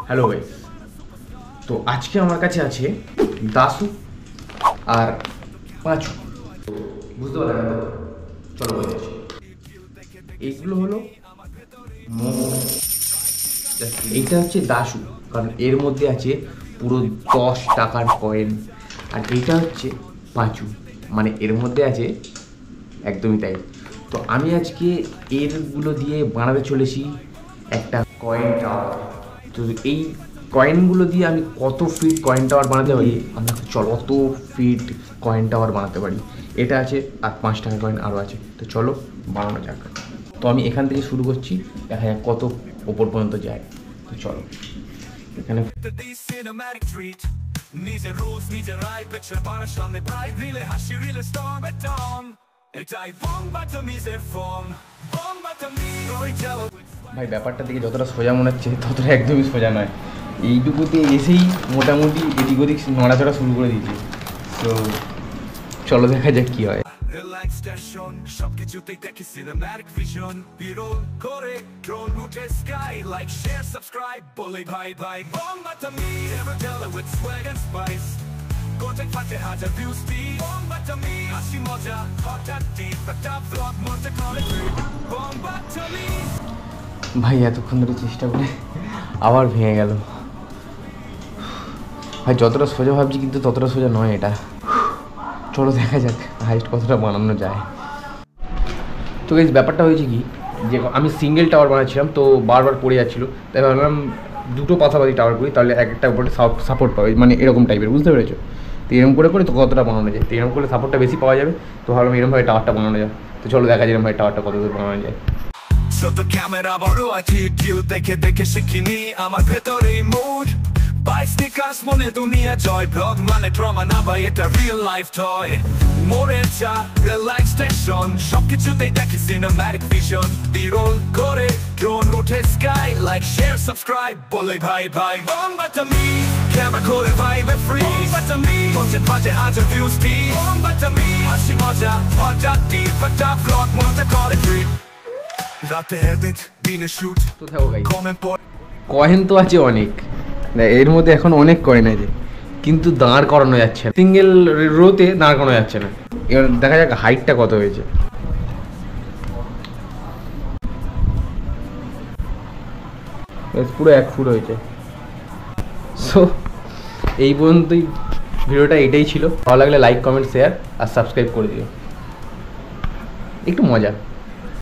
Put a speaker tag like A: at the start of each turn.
A: Hello guys, তো আজকে আমার কাছে আছে দাসু আর পাঁচু। তো বুঝতে পারলেন না? চলো বলে দিচ্ছি। এইগুলো হলো মোমো, এইটা হচ্ছে দাসু, কারণ এর মধ্যে আছে পুরো 10 টাকার কয়েন। আর এইটা হচ্ছে পাঁচু, মানে এর মধ্যে আছে একদমই তাই। তো আমি আজকে এরগুলো দিয়ে বানাতে চলেছি একটা কয়েন টাওয়ার। তো এই কয়েনগুলো দিয়ে আমি কত ফিট কয়েন টাওয়ার বানাতে পারি, আমরা চলো অত ফিট কয়েন টাওয়ার বানাতে পারি। এটা আছে, আর 5 টাকার কয়েন আরও আছে। তো চলো বানানো যাক। তো আমি এখান থেকে শুরু করছি, দেখা যাক কত ওপর পর্যন্ত যায়। তো চলো এখানে ভাই ব্যাপারটা দিকে যতটা সোজা মনে হচ্ছে ততটা একদমই সোজা নয়। এইটুকুতে এসেই মোটামুটি এদিক ওদিক নড়াচড়া শুরু করে দিয়েছি। তো চলো দেখা যাক কি হয়। সবকিছুতেই দেখি সিনেম্যাটিক ভিশন, বিরল করে ড্রোন উঠে স্কাই, লাইক শেয়ার সাবস্ক্রাইব বলে ভাই ভাই বম্বাটামি ever tale with swag and spice, কোটেক ফাটে হাজার ভিউজ দি বম্বাটামি, হাসি মজা হঠাৎ ডিপ একটা ব্লগ মনটা করে বম্বাটামি। ভাই এতক্ষণ ধরে চেষ্টা করে আবার ভেঙে গেল ভাই। যতটা সোজা ভাবছি কিন্তু ততটা সোজা নয় এটা। চলো দেখা যাক হাইস্ট কতটা বানানো যায়। তো এই ব্যাপারটা হয়েছে কি, যে আমি সিঙ্গেল টাওয়ার বানাচ্ছিলাম, তো বারবার পড়ে যাচ্ছিলো, তাই ভাবলাম দুটো পাশাপাশি টাওয়ার করি, তাহলে একটা উপরে সাপোর্ট পাবে, মানে এরকম টাইপের, বুঝতে পেরেছো? তো এরকম করে তো কতটা বানানো যায়, তো এরকম করলে সাপোর্টটা বেশি পাওয়া যাবে। তো ভাবলাম এরকমভাবে টাওয়ারটা বানানো যায়। তো চলো দেখা যায় এরকমভাবে টাওয়ারটা কত দূর বানানো যায়। ছোট ক্যামেরা বড় অ্যাটিটিউড দেখে দেখে শিখিনি আমার ভেতরেই মুড, বাই স্নিকার্স মনে দুনিয়া জয়, ব্লগ মানে ড্রামা না ভাই, এটা রিয়েল লাইফ টয়। মোড়ের চা রিল্যাক্স স্টেশন, সবকিছুতেই দেখি সিনেম্যাটিক ভিশন, বিরল করে ড্রোন উঠে স্কাই, লাইক শেয়ার সাবস্ক্রাইব বলে ভাই ভাই বম্বাটামি, ক্যামেরা করে ভাইবে ফ্রি বম্বাটামি, কন্টেন্ট পাচ্ছে হাজার ভিউজ দি বম্বাটামি, হাসি মজা হঠাৎ ডিপ একটা ব্লগ মনটা করে ট্রিপ, রাতে এডিট দিনে শুট। তো থাকো গাইস, কয়েন তো আছে অনেক, এর মধ্যে এখন অনেক কয়েন আছে, কিন্তু দাঁড় করানো যাচ্ছে না, সিঙ্গেল রোতে দাঁড় করানো যাচ্ছে না। এবার দেখা যাক হাইটটা কত হয়েছে। পুরো 1 ফুট হয়েছে। সো এই পর্যন্তই ভিডিওটা, এটাই ছিল। ভালো লাগলে লাইক কমেন্ট শেয়ার আর সাবস্ক্রাইব করে দিও, একটু মজা।